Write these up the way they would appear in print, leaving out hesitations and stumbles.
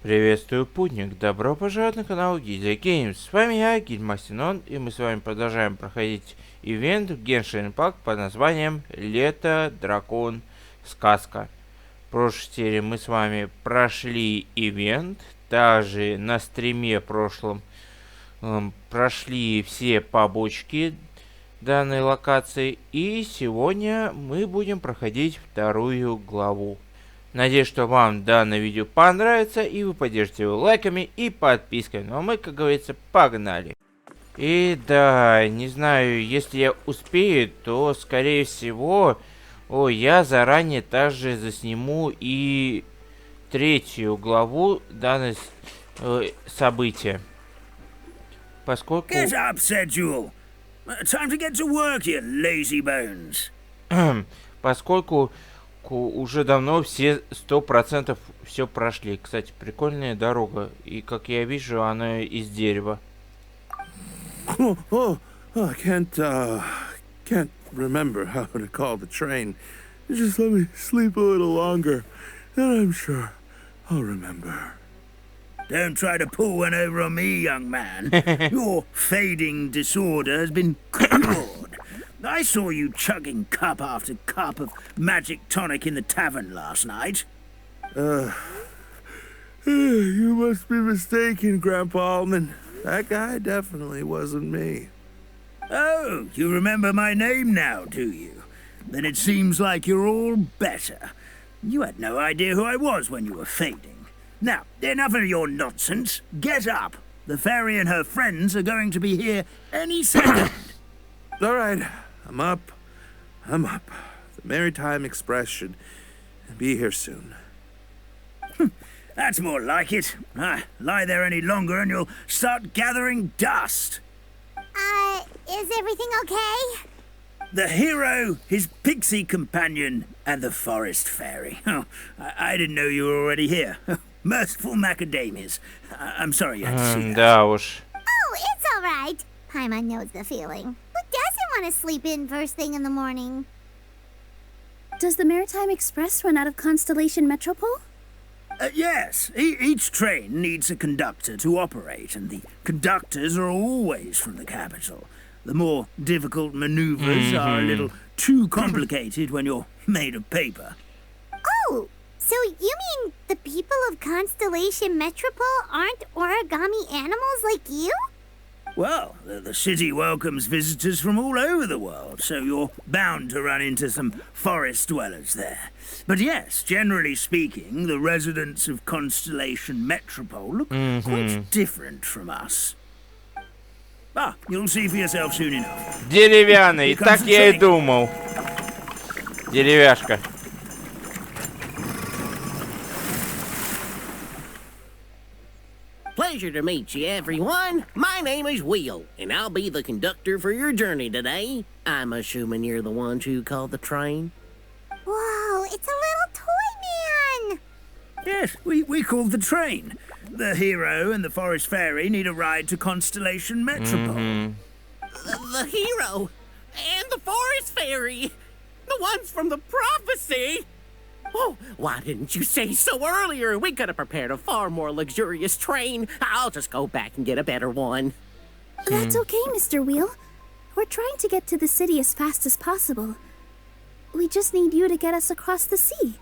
Приветствую, путник! Добро пожаловать на канал Гильдия Games. С вами я, Гильмастинон, и мы с вами продолжаем проходить ивент в Genshin под названием ЛЕТО, дракон, сказка. В прошлой серии мы с вами прошли ивент, также на стриме прошлом прошли все побочки данной локации, и сегодня мы будем проходить вторую главу. Надеюсь, что вам данное видео понравится, и вы поддержите его лайками и подпиской. Ну а мы, как говорится, погнали. И да, не знаю, если я успею, то, скорее всего, я заранее также засниму и третью главу данного события. Поскольку... Get up, Sedule. Time to get to work, you lazy bones. Поскольку уже давно все 100% все прошли. Кстати, прикольная дорога. И, как я вижу, она из дерева. I can't remember how to call the train. Just let me sleep a little longer, and I'm sure I'll remember. Don't try to pull one over on me, young man. Your fading disorder has been cured. I saw you chugging cup after cup of magic tonic in the tavern last night. You must be mistaken, Grandpa Allman. That guy definitely wasn't me. Oh, you remember my name now, do you? Then it seems like you're all better. You had no idea who I was when you were fading. Now, enough of your nonsense. Get up. The fairy and her friends are going to be here any second. All right, I'm up. The Maritime Express should be here soon. That's more like it. Lie there any longer and you'll start gathering dust. Is everything okay? The hero, his pixie companion, and the forest fairy. Oh, I didn't know you were already here. Merciful macadamias. I'm sorry you had to see that. Да уж. Oh, it's all right. Paimon knows the feeling. Who doesn't want to sleep in first thing in the morning? Does the Maritime Express run out of Constellation Metropole? Yes, each train needs a conductor to operate, and the conductors are always from the capital. The more difficult maneuvers are a little too complicated when you're made of paper. Oh, so you mean the people of Constellation Metropole aren't origami animals like you? Well, the city welcomes visitors from all over the world, so you're bound to run into some forest dwellers there. But yes, generally speaking, the residents of Constellation Metropole look quite different from us. You'll see for yourself soon enough. Деревянный, так я и думал. Деревяшка. Pleasure to meet you, everyone. My name is Will, and I'll be the conductor for your journey today. I'm assuming you're the ones who called the train. Whoa, it's a little toy man! Yes, we called the train. The hero and the forest fairy need a ride to Constellation Metropole. The hero and the forest fairy, the ones from the prophecy. Oh, why didn't you say so earlier? We could have prepared a far more luxurious train. I'll just go back and get a better one. That's okay, Mr. Wheel. We're trying to get to the city as fast as possible. We just need you to get us across the sea.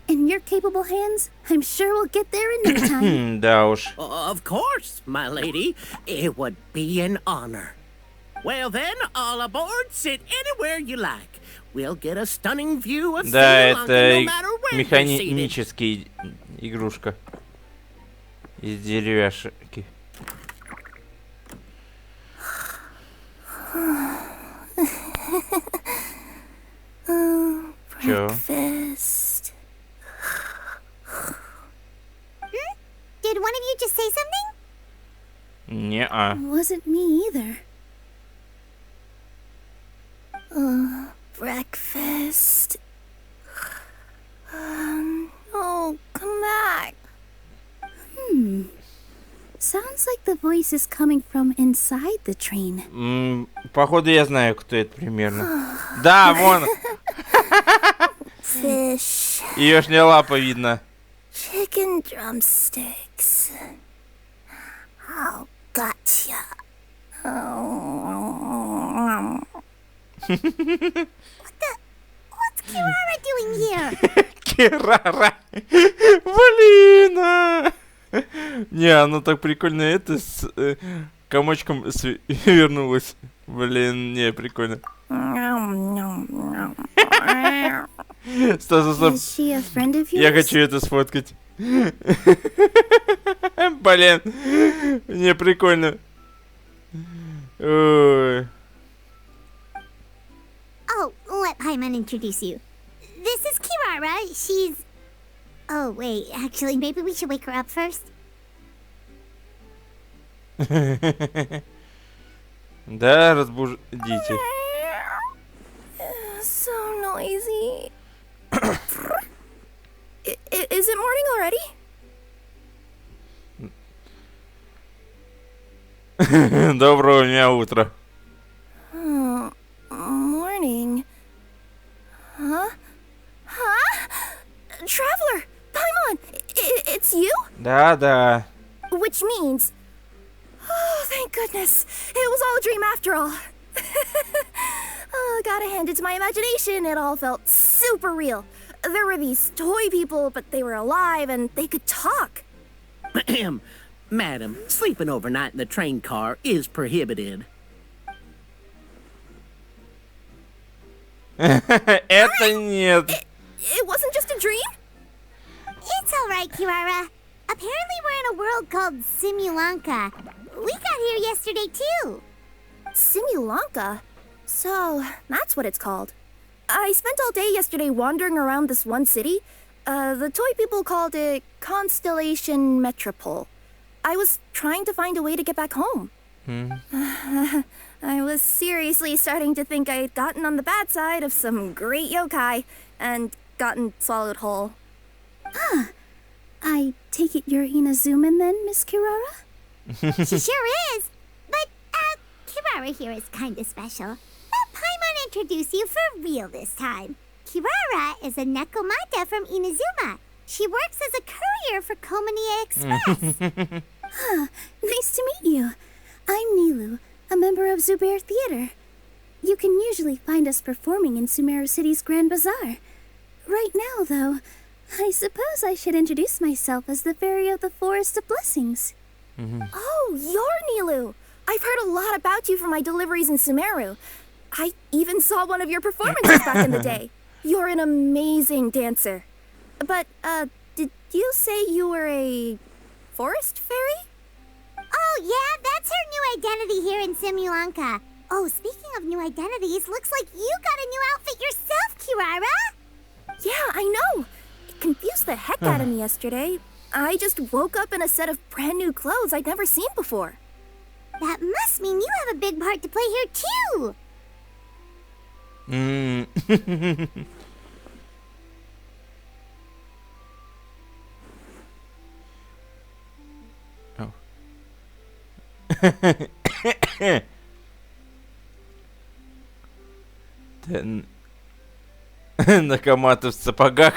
In your capable hands, I'm sure we'll get there in no time. Да уж. Of course, my lady. It would be an honor. Well then, all aboard, sit anywhere you like. We'll get a stunning view of Да, Sri Lanka, это no matter where you're seated. механический игрушка. Из деревяшки. Чё? Breakfast. Did one of you just say something? Не-а. Wasn't me either. Breakfast. Oh, come back. Sounds like the voice is coming from inside the train. Походу я знаю, кто это примерно. Да, вон. Fish. Её ж не лапа видно. chicken drumsticks. Oh, gotcha. What's Kirara doing here? Кирара. Блин. Не, оно так прикольно это с комочком вернулось. Блин, не, прикольно. Стоп. Is she a friend of yours? Я хочу это сфоткать. Блин. Не, прикольно. Ой. Oh, let Paimon introduce you. This is Kirara. She's... Oh, wait. Actually, maybe we should wake her up first. Да, разбудите. So noisy. Is it morning already? Доброго дня утра. Morning. Huh? Traveler! Paimon! It's you? Да. Which means... Oh, thank goodness. It was all a dream after all. Oh, gotta hand it to my imagination. It all felt super real. There were these toy people, but they were alive and they could talk. Madam, sleeping overnight in the train car is prohibited. Это нет. It wasn't just a dream? It's all right, Kirara. Apparently we're in a world called Simulanka. We got here yesterday, too. Simulanka? So, that's what it's called. I spent all day yesterday wandering around this one city. The toy people called it Constellation Metropole. I was trying to find a way to get back home. I was seriously starting to think I'd gotten on the bad side of some great yokai and gotten swallowed whole. I take it you're Inazuman then, Miss Kirara? She sure is. But, Kirara here is kind of special. Let Paimon introduce you for real this time. Kirara is a Nekomata from Inazuma. She works as a courier for Komanie Express. Nice to meet you. I'm Nilu, a member of Zubair Theater. You can usually find us performing in Sumeru City's Grand Bazaar. Right now, though, I suppose I should introduce myself as the Fairy of the Forest of Blessings. Oh, you're Nilu! I've heard a lot about you from my deliveries in Sumeru. I even saw one of your performances back in the day. You're an amazing dancer. But, did you say you were a forest fairy? Oh, yeah, that's her new identity here in Simulanka. Oh, speaking of new identities, looks like you got a new outfit yourself, Kirara. Yeah, I know. It confused the heck out of me yesterday. I just woke up in a set of brand new clothes I'd never seen before. That must mean you have a big part to play here, too. Oh. Накомата в сапогах.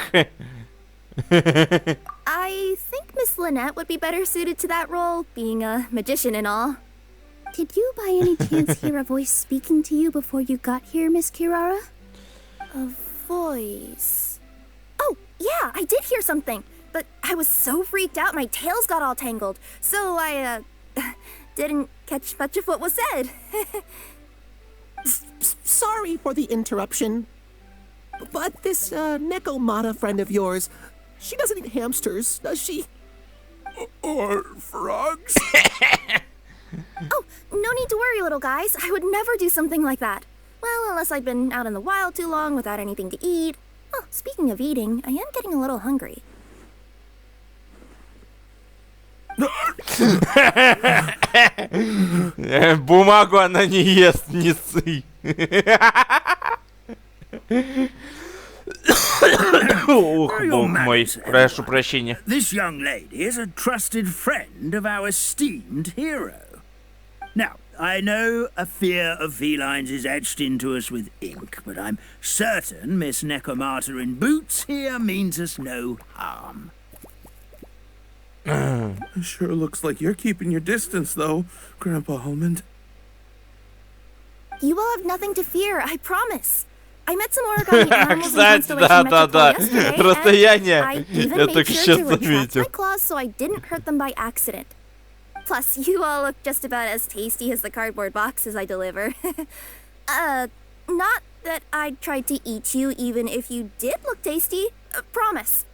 I think Miss Lynette would be better suited to that role, being a magician and all. Did you by any chance hear a voice speaking to you before you got here, Miss Kirara? A voice... Oh, yeah, I did hear something. But I was so freaked out my tails got all tangled. So I, didn't catch much of what was said. Sorry for the interruption. But this Nekomata friend of yours, she doesn't eat hamsters, does she? Or frogs? Oh, no need to worry, little guys. I would never do something like that. Well, unless I'd been out in the wild too long without anything to eat. Oh, speaking of eating, I am getting a little hungry. Бумагу она не ест, не ссы. Ох, бог мой, прошу прощения. This young lady is a trusted friend of our esteemed hero. Now, I know a fear of felines is etched into us with ink, but I'm certain Miss Nekomata in boots here means us no harm. It sure looks like you're keeping your distance, though, Grandpa Almond. You all have nothing to fear, I promise. I met some origami animals in Кстати, Constellation Metropole да. yesterday, and Расстояние. I even Я made только sure сейчас to retract заметил. my claws so I didn't hurt them by accident. Plus, you all look just about as tasty as the cardboard boxes I deliver. Not that I'd try to eat you even if you did look tasty. Promise.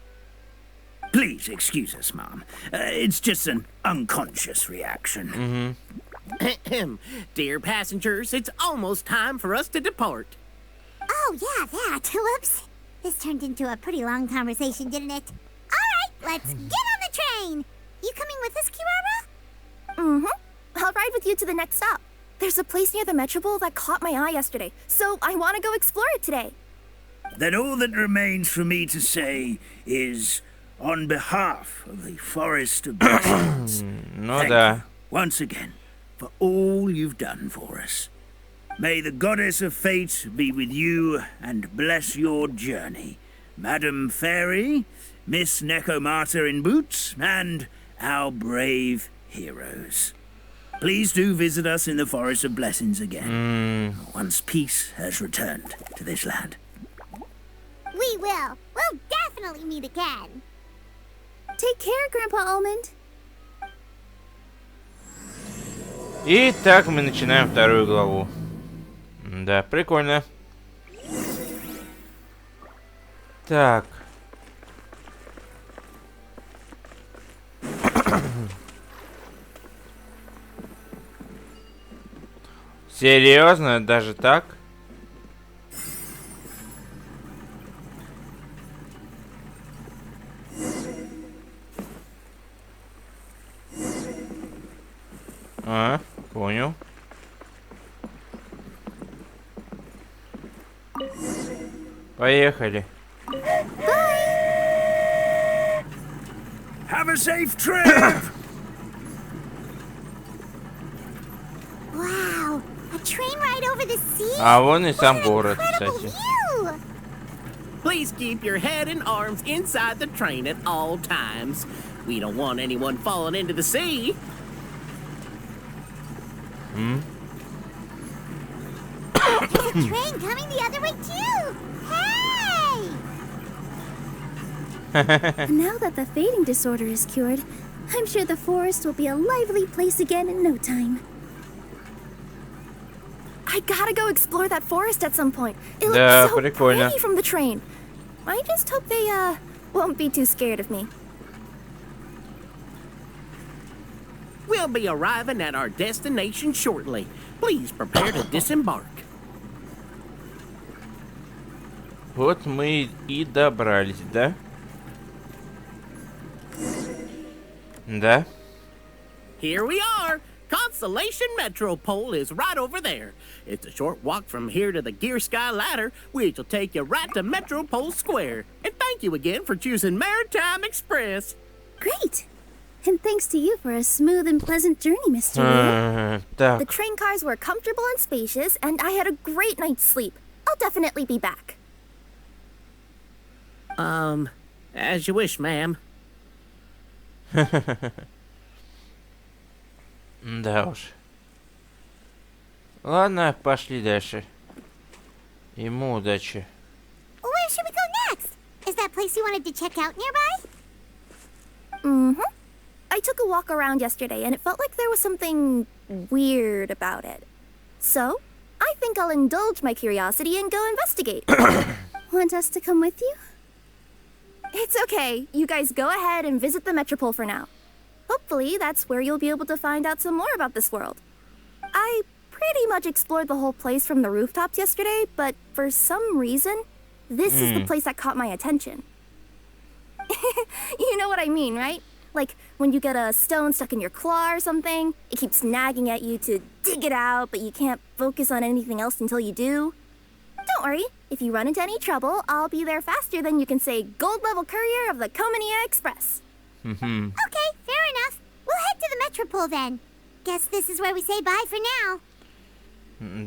Please excuse us, Mom. It's just an unconscious reaction. Dear passengers, it's almost time for us to depart. Oh, yeah, that. Whoops. This turned into a pretty long conversation, didn't it? All right, let's get on the train. You coming with us, Kirara? Mm-hmm. I'll ride with you to the next stop. There's a place near the Metropole that caught my eye yesterday, so I want to go explore it today. Then all that remains for me to say is, on behalf of the Forest of Blessings, Ну thank да. you once again for all you've done for us. May the goddess of fate be with you and bless your journey, Madam Fairy, Miss Nekomata in boots, and our brave heroes. Please do visit us in the Forest of Blessings again, once peace has returned to this land. We will. We'll definitely meet again. Take care, Grandpa Almond. И так мы начинаем вторую главу. Да, прикольно. Так. Серьезно, даже так? А, понял. Поехали. Have a safe trip! Wow, a train ride over the sea? А вон и сам What an город, incredible кстати. view! Please keep your head and arms inside the train at all times. We don't want anyone falling into the sea. There's a train coming the other way too! Hey! And now that the fading disorder is cured, I'm sure the forest will be a lively place again in no time. I gotta go explore that forest at some point. It Да, looks so прикольно. pretty from the train. I just hope they, won't be too scared of me. We'll be arriving at our destination shortly. Please prepare to disembark. Вот мы и добрались, да? Да. Here we are. Constellation Metropole is right over there. It's a short walk from here to the Gear Sky Ladder, which will take you right to Metropole Square. And thank you again for choosing Maritime Express. Great! And thanks to you for a smooth and pleasant journey, Mr. Wheel. The Так, train cars were comfortable and spacious, and I had a great night's sleep. I'll definitely be back. As you wish, ma'am. да уж. Ладно, пошли дальше. Ему удачи. Where should we go next? Is that place you wanted to check out nearby? Mm-hmm. I took a walk around yesterday, and it felt like there was something weird about it. So, I think I'll indulge my curiosity and go investigate. Want us to come with you? It's okay. You guys go ahead and visit the Metropole for now. Hopefully, that's where you'll be able to find out some more about this world. I pretty much explored the whole place from the rooftops yesterday, but for some reason, this is the place that caught my attention. You know what I mean, right? Like when you get a stone stuck in your claw or something, it keeps nagging at you to dig it out, but you can't focus on anything else until you do. Don't worry, if you run into any trouble, I'll be there faster than you can say gold level courier of the Komania Express. Okay, fair enough. We'll head to the Metropole then. Guess this is where we say bye for now.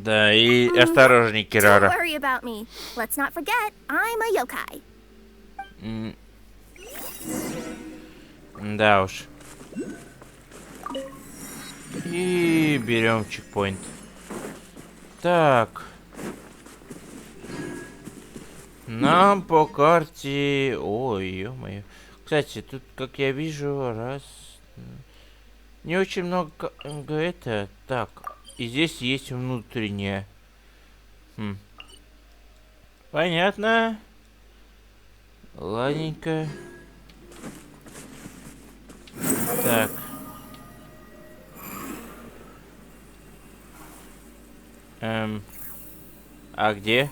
Да, и осторожней, Don't Кирара. worry about me. Let's not forget, I'm a yokai. Да уж. И берем чекпоинт. Так. Нам по карте... Ой, ё-моё. Кстати, тут, как я вижу, раз... Не очень много это. Так. И здесь есть внутреннее. Понятно. Ладненько. Так. А где?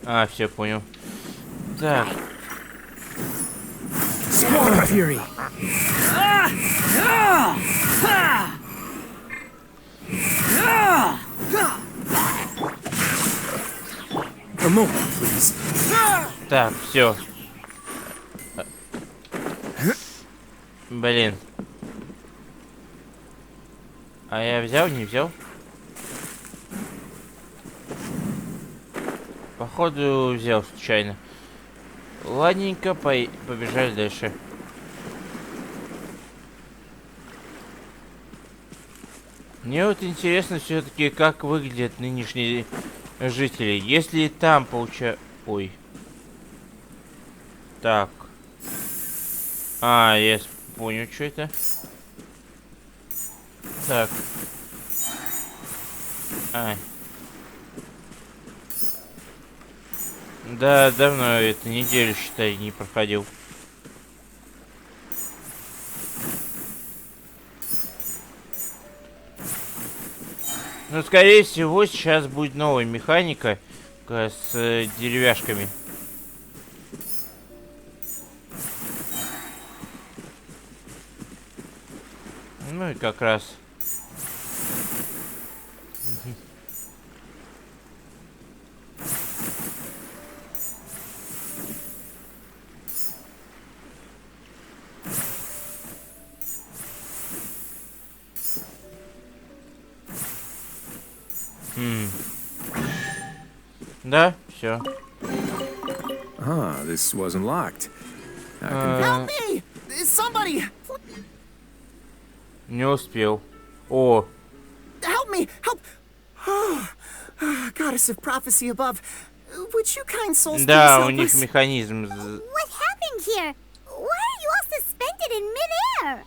А, все понял. Так. Fury. A moment, please. Так, все. Блин. А я взял, не взял? Походу взял случайно. Ладненько, побежали дальше. Мне вот интересно все-таки, как выглядят нынешние жители. Если там Ой. Так. А, я понял, что это. Так. Ай. Да, давно это неделю, считай, не проходил. Ну, скорее всего, сейчас будет новая механика с деревяшками. Ну и как раз. Да, все. Ah, this wasn't locked. Help me! Somebody! Не успел. О, Help me! Help! Goddess of prophecy above. Would you kind souls да, please у help них us? механизм. What happened here? Why are you all suspended in midair?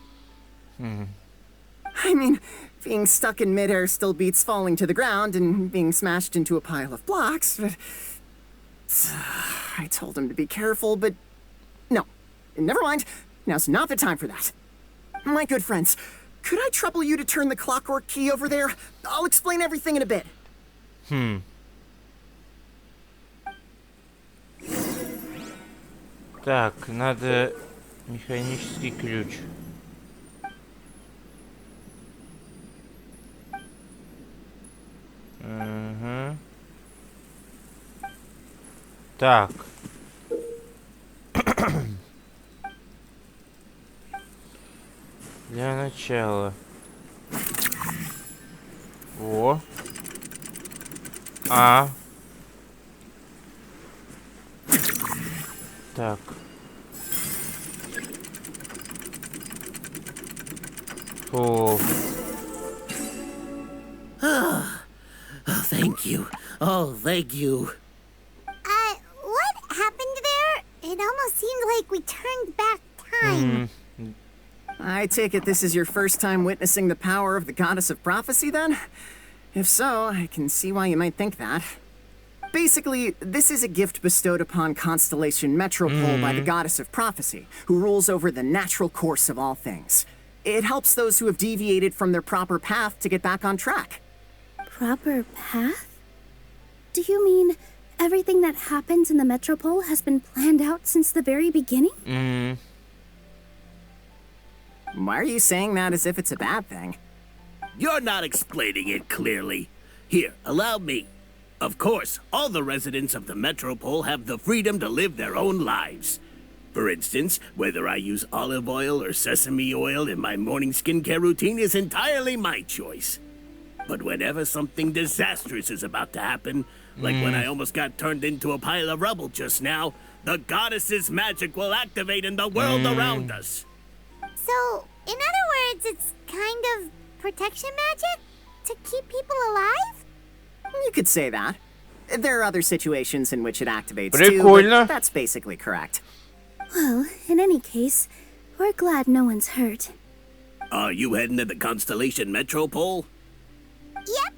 I mean, being stuck in midair still beats falling to the ground and being smashed into a pile of blocks, but... I told him to be careful, but... No. Never mind. Now's not the time for that. My good friends, could I trouble you to turn the clockwork key over there? I'll explain everything in a bit. Так, надо механический ключ. Угу. Так. Для начала. О. А. Так. О. Oh, thank you. Oh, thank you. What happened there? It almost seemed like we turned back time. I take it this is your first time witnessing the power of the Goddess of Prophecy, then? If so, I can see why you might think that. Basically, this is a gift bestowed upon Constellation Metropole by the Goddess of Prophecy, who rules over the natural course of all things. It helps those who have deviated from their proper path to get back on track. Proper path? Do you mean everything that happens in the Metropole has been planned out since the very beginning? Why are you saying that as if it's a bad thing? You're not explaining it clearly. Here, allow me. Of course, all the residents of the Metropole have the freedom to live their own lives. For instance, whether I use olive oil or sesame oil in my morning skincare routine is entirely my choice. But whenever something disastrous is about to happen, like when I almost got turned into a pile of rubble just now, the goddess's magic will activate in the world around us. So, In other words, it's kind of protection magic to keep people alive? You could say that. There are other situations in which it activates too, Прикольно. but that's basically correct. Well, in any case, we're glad no one's hurt. Are you heading to the Constellation Metropole? Yep.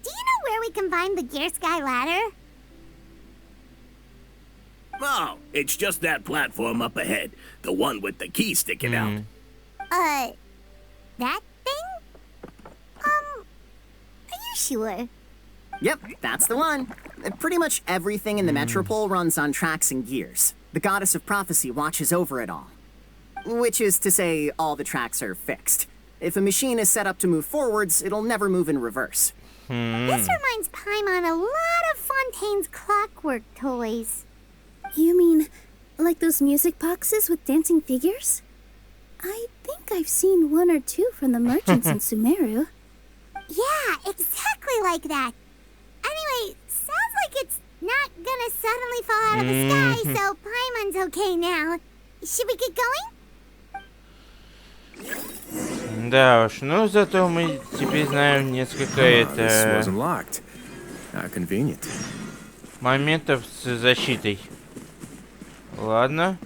Do you know where we can find the Gear Sky ladder? Oh, it's just that platform up ahead. The one with the key sticking out. That thing? Are you sure? Yep, that's the one. Pretty much everything in the Metropole runs on tracks and gears. The goddess of prophecy watches over it all. Which is to say, all the tracks are fixed. If a machine is set up to move forwards, it'll never move in reverse. This reminds Paimon a lot of Fontaine's clockwork toys. You mean, like those music boxes with dancing figures? I think I've seen one or two from the merchants in Sumeru. Yeah, exactly like that. Anyway, sounds like it's not gonna suddenly fall out of the sky, so Paimon's okay now. Should we get going? Да уж, ну зато мы теперь знаем несколько This wasn't locked. How convenient. моментов с защитой. Ладно.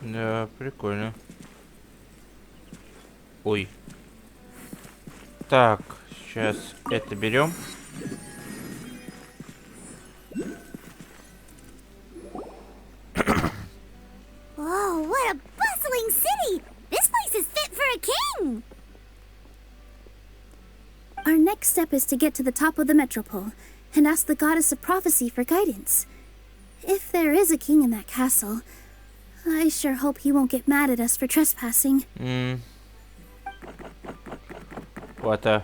Да, прикольно. Ой. Так, сейчас это берем. Whoa, what a bustling city! This place is fit for a king! Our next step is to get to the top of the Metropole and ask the goddess of prophecy for guidance. If there is a king in that castle, I sure hope he won't get mad at us for trespassing. What a...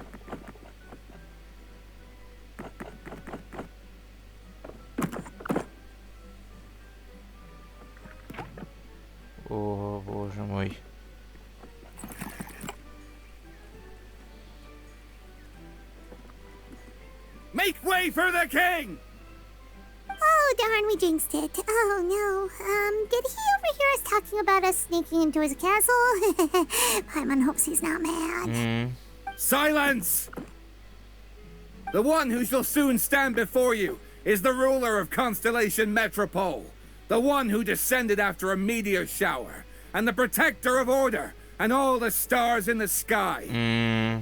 О, боже мой. Make way for the king! Oh, darn, we jinxed it. Oh, no. Did he overhear us talking about us sneaking into his castle? Paimon hopes he's not mad. Silence! The one who shall soon stand before you is the ruler of Constellation Metropole, the one who descended after a meteor shower, and the protector of order and all the stars in the sky.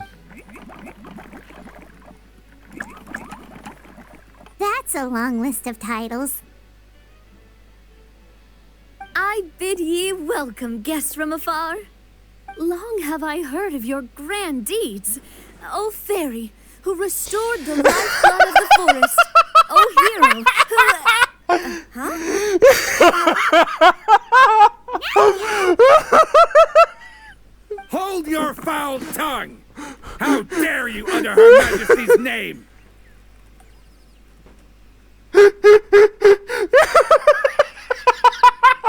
That's a long list of titles. I bid ye welcome, guests from afar. Long have I heard of your grand deeds, O fairy, who restored the lifeblood of the forest. O hero, who... Hold your foul tongue! How dare you utter Her Majesty's name!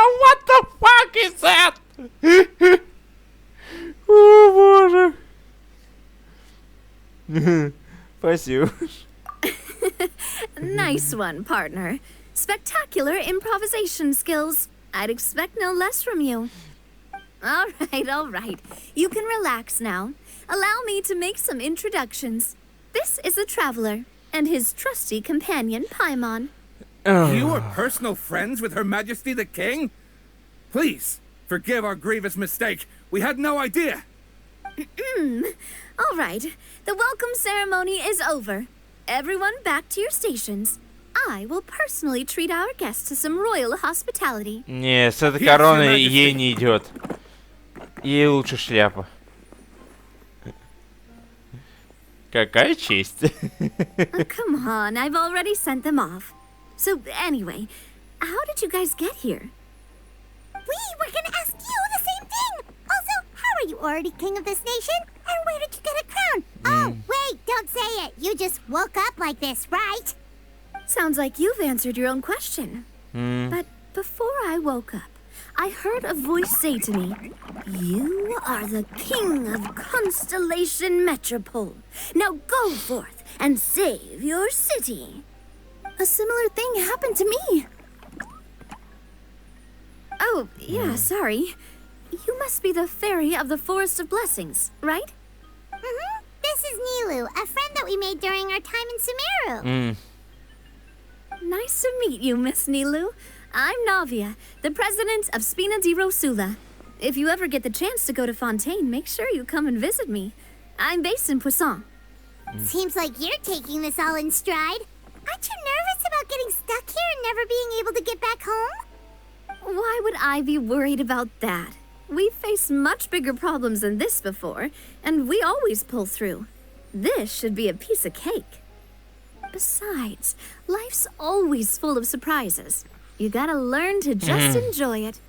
What the fuck is that? О, боже. Спасибо. Nice one, partner. Spectacular improvisation skills. I'd expect no less from you. All right. You can relax now. Allow me to make some introductions. This is a traveler, and his trusty companion, Paimon. You are personal friends with Her Majesty the King? Please, forgive our grievous mistake. We had no idea. All right. The welcome ceremony is over. Everyone back to your stations. I will personally treat our guests to some royal hospitality. Не, с этой короной ей не идет. Ей лучше шляпа. Какая честь. Oh, come on, I've already sent them off. So anyway, how did you guys get here? We were gonna ask you the same thing! Also, how are you already king of this nation? And where did you get a crown? Oh, wait, don't say it. You just woke up like this, right? Sounds like you've answered your own question. But before I woke up, I heard a voice say to me, "You are the king of Constellation Metropole. Now go forth and save your city." A similar thing happened to me. Oh, yeah, sorry. You must be the fairy of the Forest of Blessings, right? Mm-hmm. This is Nilu, a friend that we made during our time in Sumeru. Nice to meet you, Miss Nilu. I'm Navia, the president of Spina di Rosula. If you ever get the chance to go to Fontaine, make sure you come and visit me. I'm based in Poisson. Seems like you're taking this all in stride. Aren't you nervous about getting stuck here and never being able to get back home? Why would I be worried about that? We've faced much bigger problems than this before, and we always pull through. This should be a piece of cake. Besides, life's always full of surprises. You gotta learn to just enjoy it.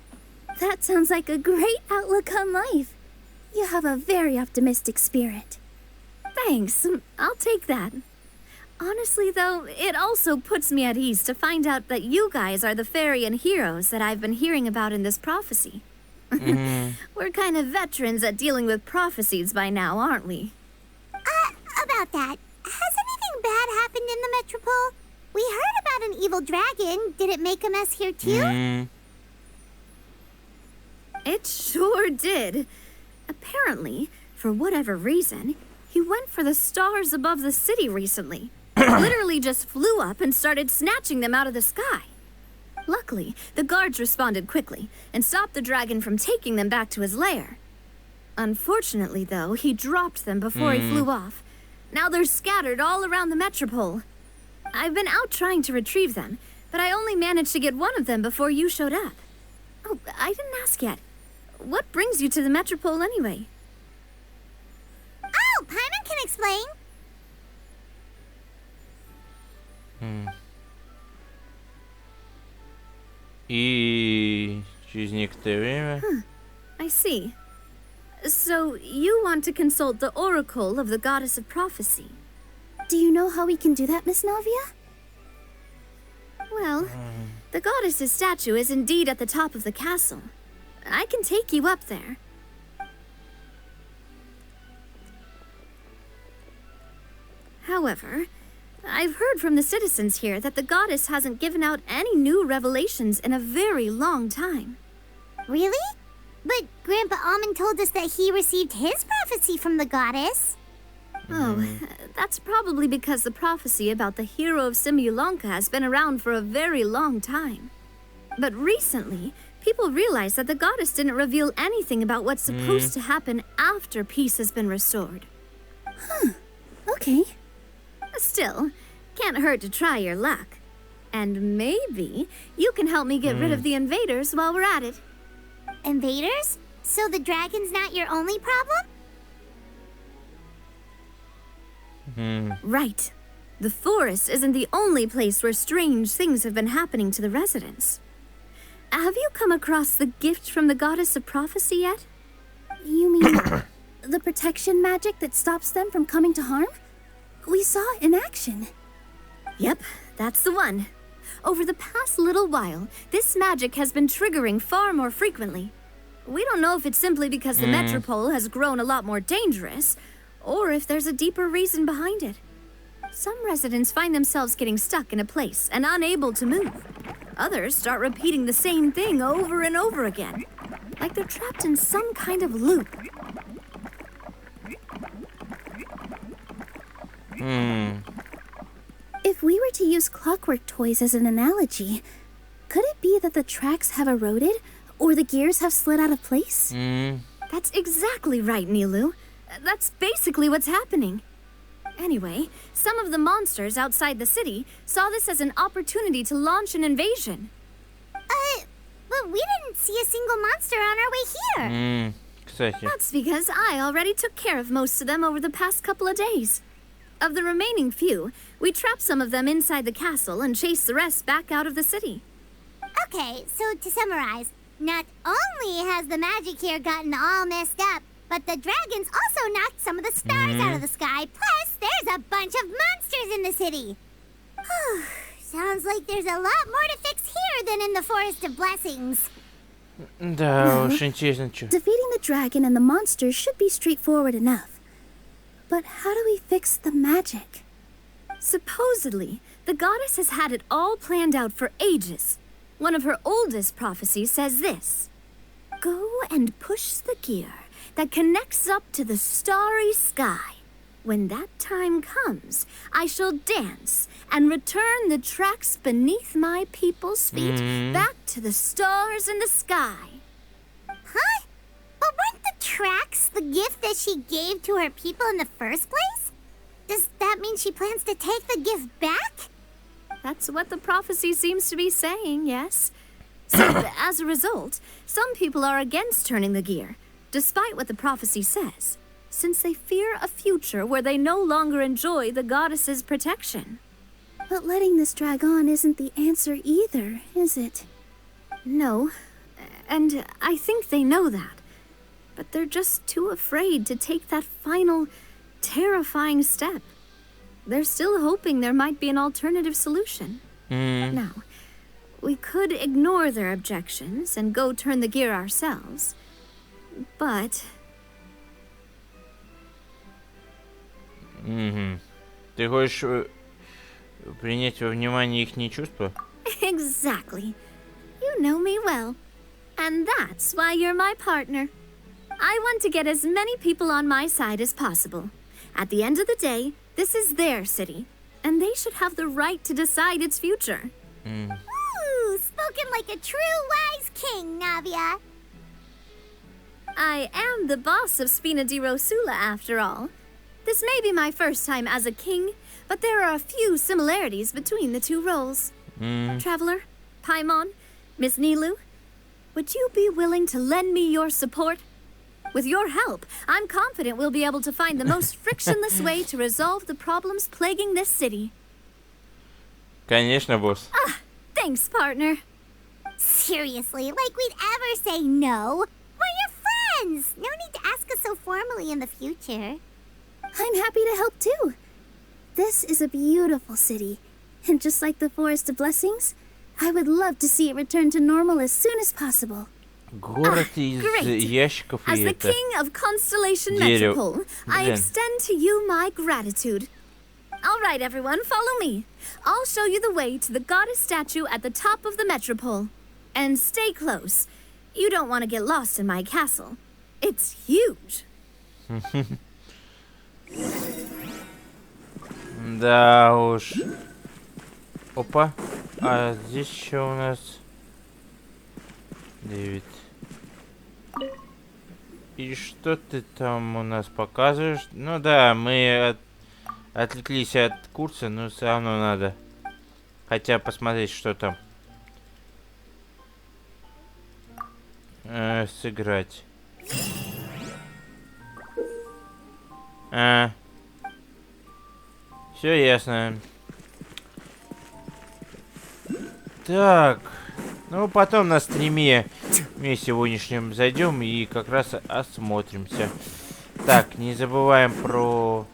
That sounds like a great outlook on life. You have a very optimistic spirit. Thanks, I'll take that. Honestly, though, it also puts me at ease to find out that you guys are the fairy and heroes that I've been hearing about in this prophecy. We're kind of veterans at dealing with prophecies by now, aren't we? About that, has anything bad happened in the Metropole? We heard about an evil dragon. Did it make a mess here too? It sure did. Apparently, for whatever reason, he went for the stars above the city recently. Literally just flew up and started snatching them out of the sky. Luckily, the guards responded quickly and stopped the dragon from taking them back to his lair. Unfortunately, though, he dropped them before he flew off. Now they're scattered all around the Metropole. I've been out trying to retrieve them, but I only managed to get one of them before you showed up. Oh, I didn't ask yet. What brings you to the Metropole anyway? Oh, Paimon can explain. И через некоторое время... I see. So, you want to consult the oracle of the goddess of prophecy. Do you know how we can do that, Miss Navia? Well, the goddess's statue is indeed at the top of the castle. I can take you up there. However, I've heard from the citizens here that the goddess hasn't given out any new revelations in a very long time. Really? But Grandpa Almond told us that he received his prophecy from the goddess. Oh, that's probably because the prophecy about the hero of Simulanka has been around for a very long time. But recently, people realized that the goddess didn't reveal anything about what's supposed to happen after peace has been restored. Okay. Still, can't hurt to try your luck. And maybe you can help me get rid of the invaders while we're at it. Invaders? So the dragon's not your only problem? Right. The forest isn't the only place where strange things have been happening to the residents. Have you come across the gift from the goddess of prophecy yet? You mean the protection magic that stops them from coming to harm? We saw it in action. Yep, that's the one. Over the past little while, this magic has been triggering far more frequently. We don't know if it's simply because the Metropole has grown a lot more dangerous, or if there's a deeper reason behind it. Some residents find themselves getting stuck in a place and unable to move. Others start repeating the same thing over and over again, like they're trapped in some kind of loop. If we were to use clockwork toys as an analogy, could it be that the tracks have eroded or the gears have slid out of place? That's exactly right, Nilu. That's basically what's happening. Anyway, some of the monsters outside the city saw this as an opportunity to launch an invasion. But we didn't see a single monster on our way here. Кстати. That's because I already took care of most of them over the past couple of days. Of the remaining few, we trapped some of them inside the castle and chased the rest back out of the city. Okay, so to summarize, not only has the magic here gotten all messed up, but the dragons also knocked some of the stars out of the sky. Plus, there's a bunch of monsters in the city. Sounds like there's a lot more to fix here than in the Forest of Blessings. Да уж, интересно, что. Defeating the dragon and the monsters should be straightforward enough. But how do we fix the magic? Supposedly, the goddess has had it all planned out for ages. One of her oldest prophecies says this: go and push the gear that connects up to the starry sky. When that time comes, I shall dance and return the tracks beneath my people's feet back to the stars in the sky. Huh? But weren't the tracks the gift that she gave to her people in the first place? Does that mean she plans to take the gift back? That's what the prophecy seems to be saying, yes. So, as a result, some people are against turning the gear, despite what the prophecy says, since they fear a future where they no longer enjoy the goddess's protection. But letting this drag on isn't the answer either, is it? No, and I think they know that. But they're just too afraid to take that final, terrifying step. They're still hoping there might be an alternative solution. Now, we could ignore their objections and go turn the gear ourselves. But... Ты хочешь принять во внимание их чувства? Exactly. You know me well. And that's why you're my partner. I want to get as many people on my side as possible. At the end of the day, this is their city, and they should have the right to decide its future. Ooh, spoken like a true wise king, Navia. I am the boss of Spina di Rosula, after all. This may be my first time as a king, but there are a few similarities between the two roles. Traveler, Paimon, Miss Nilu, would you be willing to lend me your support? With your help, I'm confident we'll be able to find the most frictionless way to resolve the problems plaguing this city. Конечно, босс. Thanks, partner. Seriously, like we'd ever say no. We're your friends. No need to ask us so formally in the future. I'm happy to help too. This is a beautiful city, and just like the Forest of Blessings, I would love to see it return to normal as soon as possible. Город из Great. ящиков As и the это. king of Constellation Дерево. Metropole, I Блин. extend to you my gratitude. All right, everyone, follow me. I'll show you the way to the goddess statue at the top of the Metropole. And stay close. You don't want to get lost in my castle. It's huge. Да уж. Опа. А здесь что у нас? Дэвид. И что ты там у нас показываешь? Ну да, мы отвлеклись от курса, но все равно надо. Хотя посмотреть, что там. Сыграть. Все ясно. Так. Ну, потом на стриме мы сегодняшнем зайдем и как раз осмотримся. Так, не забываем про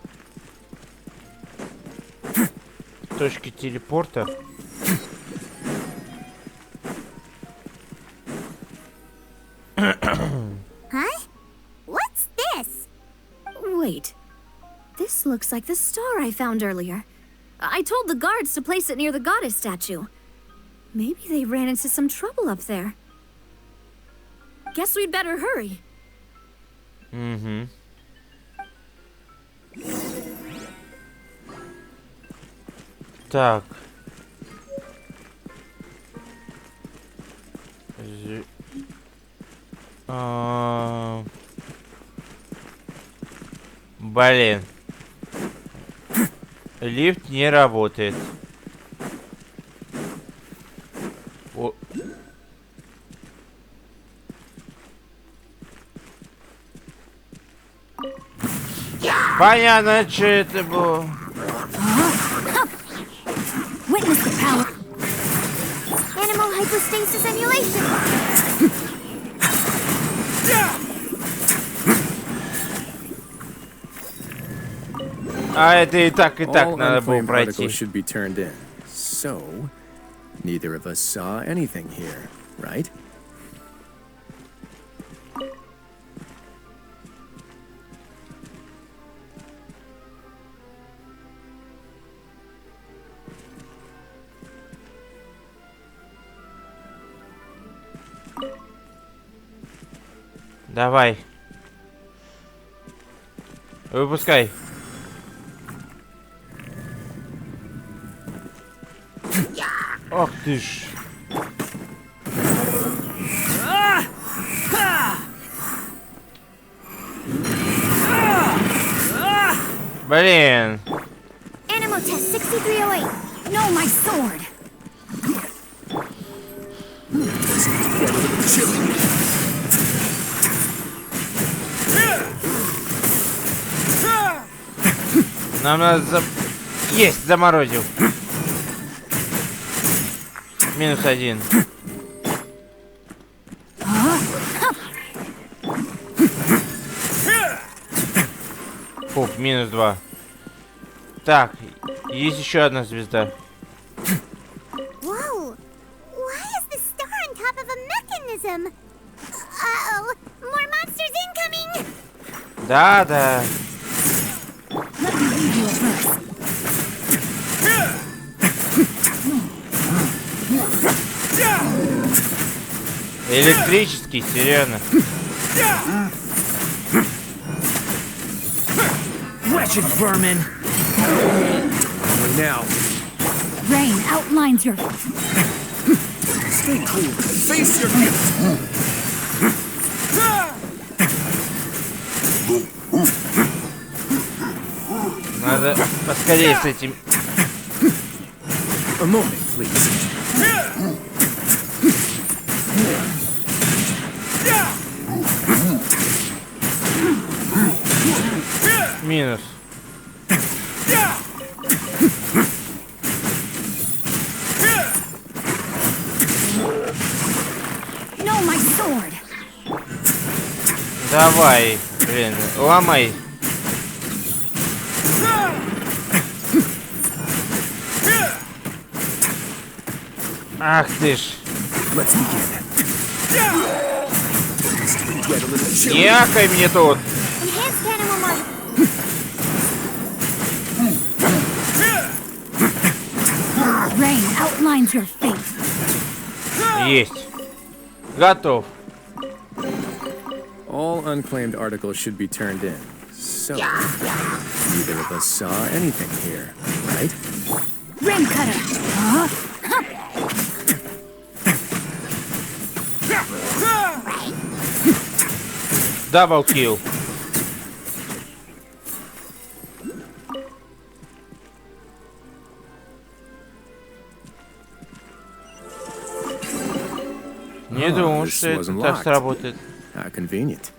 точки телепорта. Huh? What's this? Wait. This looks like the star I found earlier. I told the guards to place it near the goddess statue. Maybe they ran into some trouble up there. Guess we'd better hurry. Так. Блин. Лифт не работает. О. Понятно, что это было. Witness the power. Animal hypostasis emulation. А это и так All надо было unclaimed пройти. articles should be turned in. So, neither of us saw anything here, right? Давай. Выпускай. Ох ты ж. Блин. Animal test 6308. No, my sword. Нам надо Есть, заморозил. -1. Фух, -2. Так, есть еще одна звезда. Whoa! Why is the star on top of a mechanism? Uh-oh! More monsters incoming! Да. Let me read you a verse. Электрический, серьезно. Wretched vermin! Now, Rain outlines your... stay cool. Face your gift. Надо поскорее с этим. A moment, please. Минус. No, my sword. Давай, блин, ломай. Ах ты ж. Let's begin. Get a little chill. Якай мне тут. Enhanced animal mark. Rain outlines your fate. Есть. Готов. All unclaimed articles should be turned in. So, neither of us saw anything here, right? Rain cutter. Дабл килл. Не думал, что это так сработает. How convenient.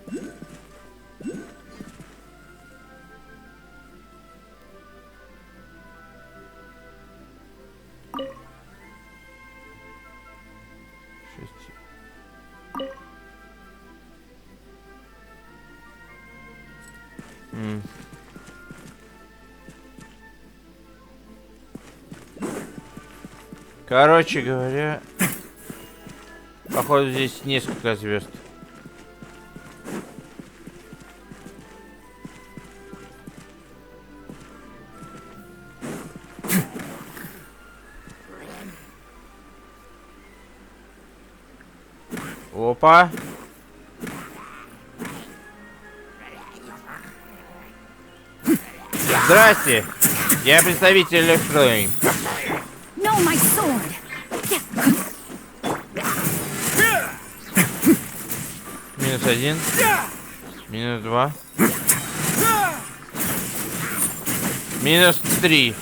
Короче говоря, походу здесь несколько звезд. Опа. Здрасте, я представитель электроники. No, my sword. -1. -2. -3.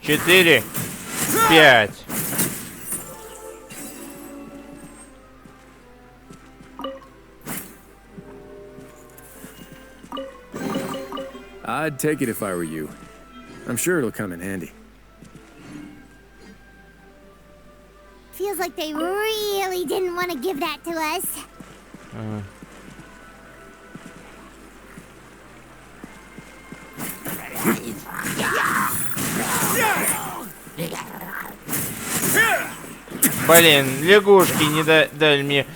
4. 5. I'd take it if I were you. I'm sure it'll come in handy. Feels like they really didn't want to give that to us. Блин, лягушки не дали мне.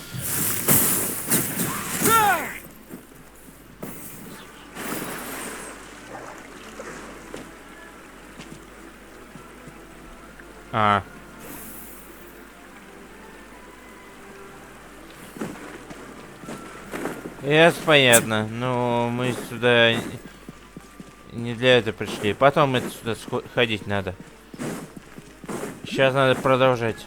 Это понятно. Но мы сюда не для этого пришли. Потом это сюда ходить надо. Сейчас надо продолжать.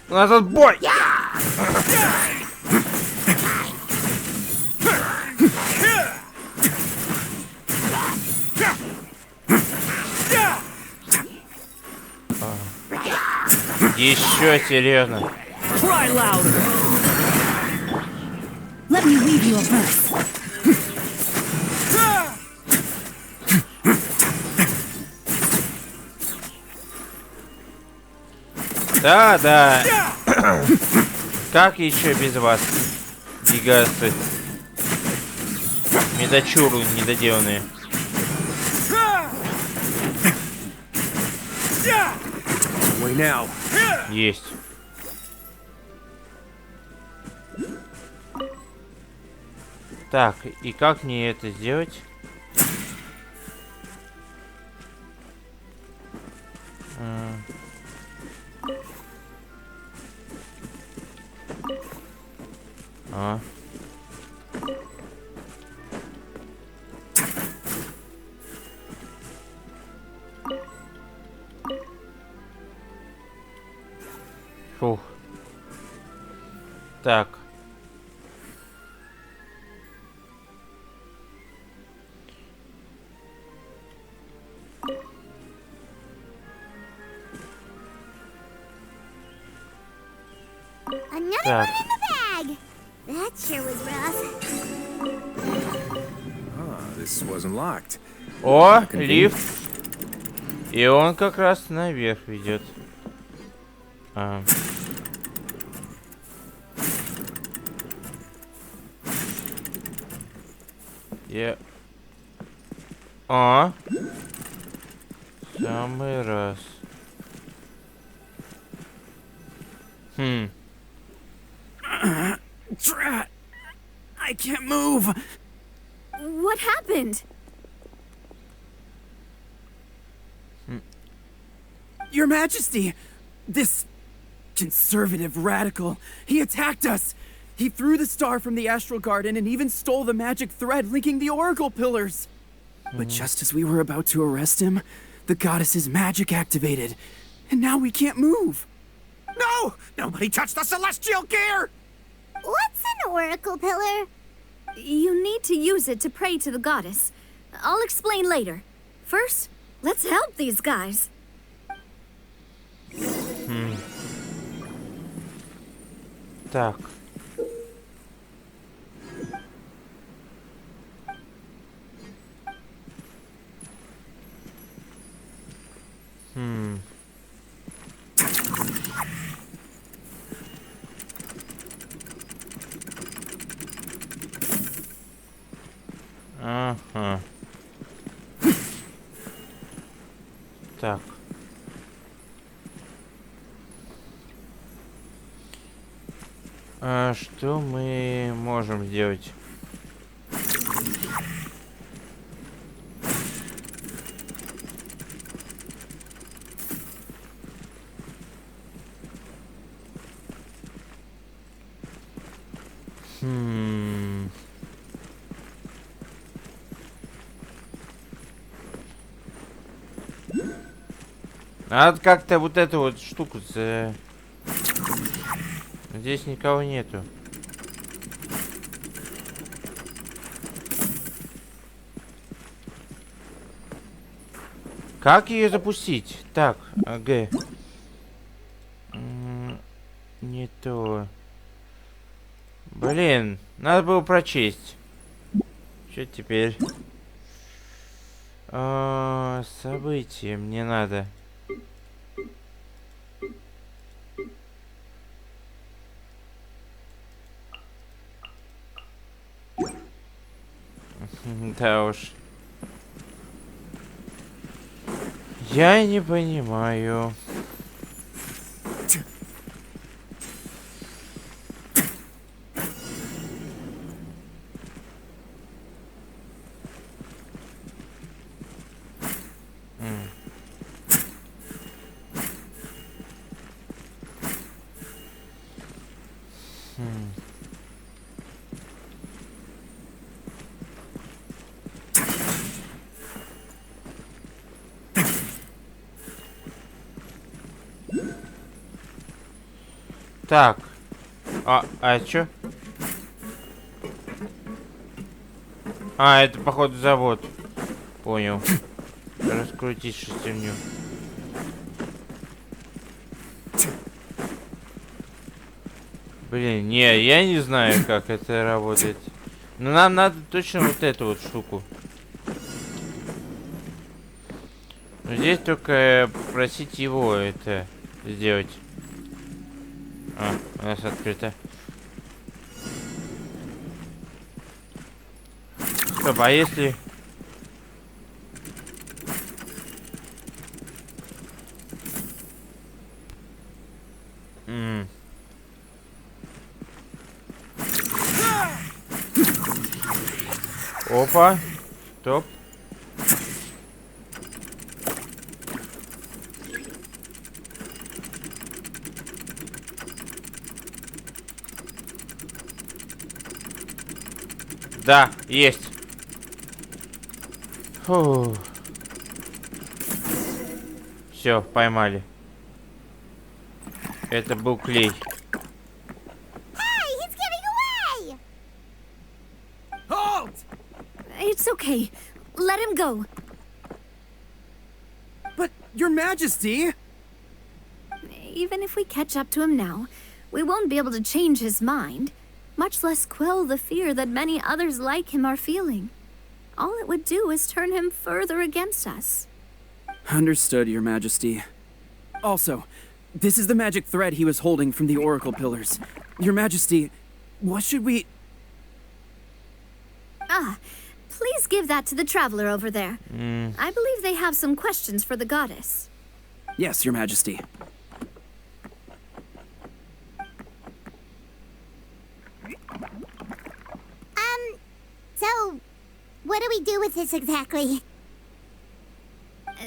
У нас тут бой! Еще серьезно. Try louder. Let me weave you a verse. Да, да. Как еще без вас, гигасты? Медочуры недоделанные. Way now. Есть. Так, и как мне это сделать? А. Фух. Так. Another Так. one in the bag. That sure was rough. Ah, this wasn't locked. О, лифт. И он как раз наверх ведет. А. Я... А? Самый раз. Хм. Drat! I can't move. What happened? Your Majesty, this conservative radical, he attacked us. He threw the star from the Astral Garden and even stole the magic thread linking the Oracle Pillars. But just as we were about to arrest him, the goddess's magic activated, and now we can't move. No! Nobody touched the celestial gear! What's an oracle pillar? You need to use it to pray to the goddess. I'll explain later. First, let's help these guys. Так. Ага. Так. А что мы можем сделать? Надо как-то вот эту вот штуку за... Здесь никого нету. Как ее запустить? Так, ага. Не то. Блин, надо было прочесть. Что теперь? Событие мне надо. Да уж. Я не понимаю. Так. А чё? Это походу завод. Понял. Раскрутить шестерню. Блин, не, я не знаю, как это работает. Но нам надо точно вот эту вот штуку. Но здесь только просить его это сделать. У нас открыто. Стоп, а если... Опа. Топ. Да, есть. Все, поймали. Это был клей. Hey, he's giving away! Halt! It's okay. Let him go. But, Your Majesty! Even if we catch up to him now, we won't be able to change his mind, much less quell the fear that many others like him are feeling. All it would do is turn him further against us. Understood, Your Majesty. Also, this is the magic thread he was holding from the Oracle Pillars. Your Majesty, what should we... Please give that to the traveler over there. I believe they have some questions for the goddess. Yes, Your Majesty. So, what do we do with this exactly?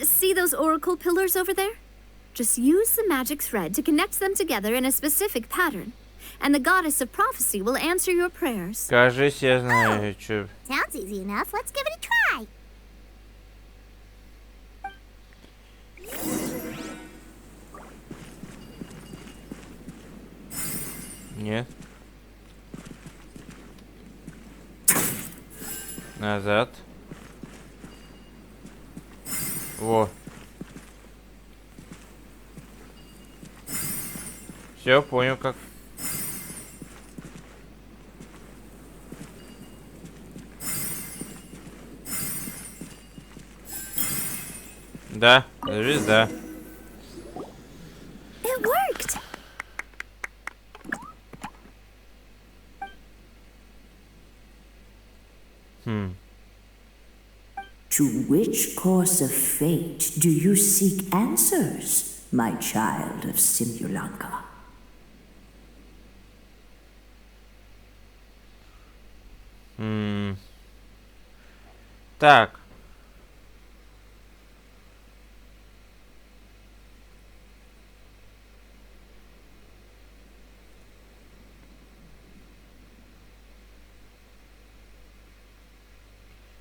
See those oracle pillars over there? Just use the magic thread to connect them together in a specific pattern, and the goddess of prophecy will answer your prayers. Кажись, я знаю, что. Sounds easy enough. Let's give it a try. Нет. Назад. Во. Все, понял как. Да, звезда. It worked! To which course of fate do you seek answers, my child of Simulanka? Так.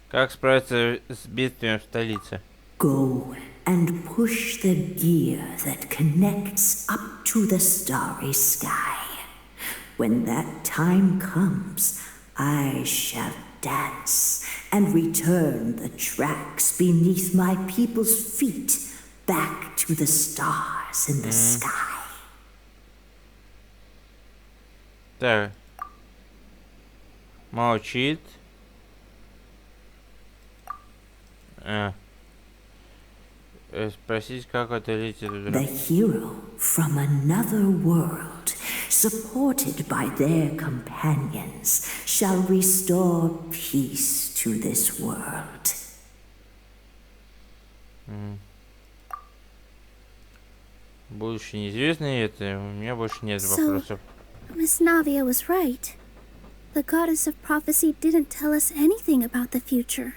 Как справиться с бедствием в столице? Go and push the gear that connects up to the starry sky. When that time comes, I shall dance and return the tracks beneath my people's feet back to the stars in the sky. Так. Молчит. Спросить, как отелить эту The hero from another world, supported by their companions, shall restore peace to this world. Будущее неизвестное это, у меня больше нет So, вопросов. Miss Navia was right. The goddess of prophecy didn't tell us anything about the future.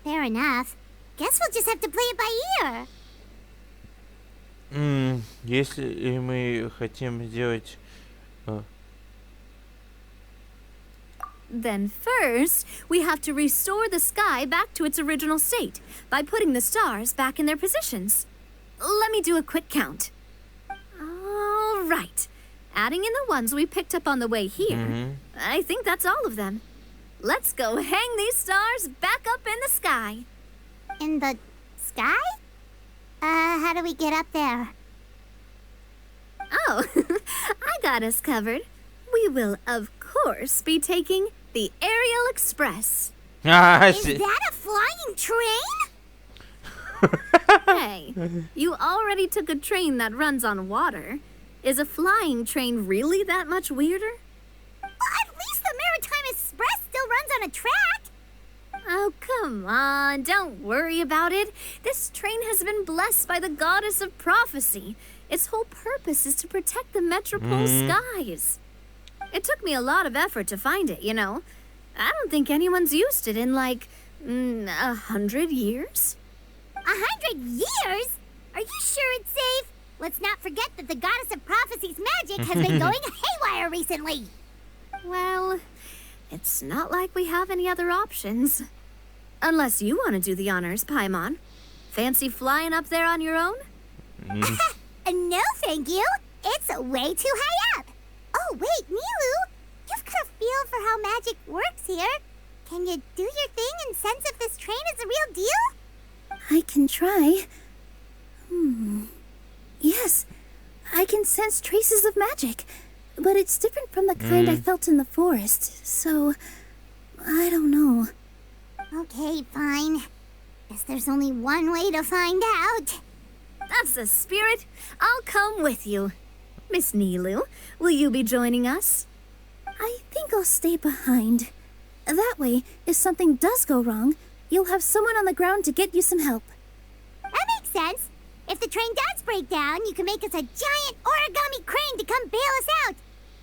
Fair enough. Guess we'll just have to play it by ear. Если мы хотим сделать... Then first, we have to restore the sky back to its original state by putting the stars back in their positions. let me do a quick count. All right. Adding in the ones we picked up on the way here, I think that's all of them. Let's go hang these stars back up in the sky. In the sky? How do we get up there? Oh, I got us covered. We will, of course, be taking the Aerial Express. Is that a flying train? Hey, you already took a train that runs on water. Is a flying train really that much weirder? Well, at least the Maritime Express still runs on a track. Oh, come on, don't worry about it. This train has been blessed by the goddess of prophecy. Its whole purpose is to protect the metropole skies. It took me a lot of effort to find it, you know. I don't think anyone's used it in, like, 100 years. 100 years? Are you sure it's safe? Let's not forget that the goddess of prophecy's magic has been going haywire recently. Well, it's not like we have any other options. Unless you want to do the honors, Paimon. Fancy flying up there on your own? No, thank you. It's way too high up. Oh, wait, Nilu. You've got a feel for how magic works here. Can you do your thing and sense if this train is a real deal? I can try. Yes, I can sense traces of magic, but it's different from the kind I felt in the forest, so I don't know. Okay, fine. Guess there's only one way to find out. That's the spirit. I'll come with you. Miss Nilu, will you be joining us? I think I'll stay behind. That way, if something does go wrong, you'll have someone on the ground to get you some help. That makes sense. If the train does break down, you can make us a giant origami crane to come bail us out.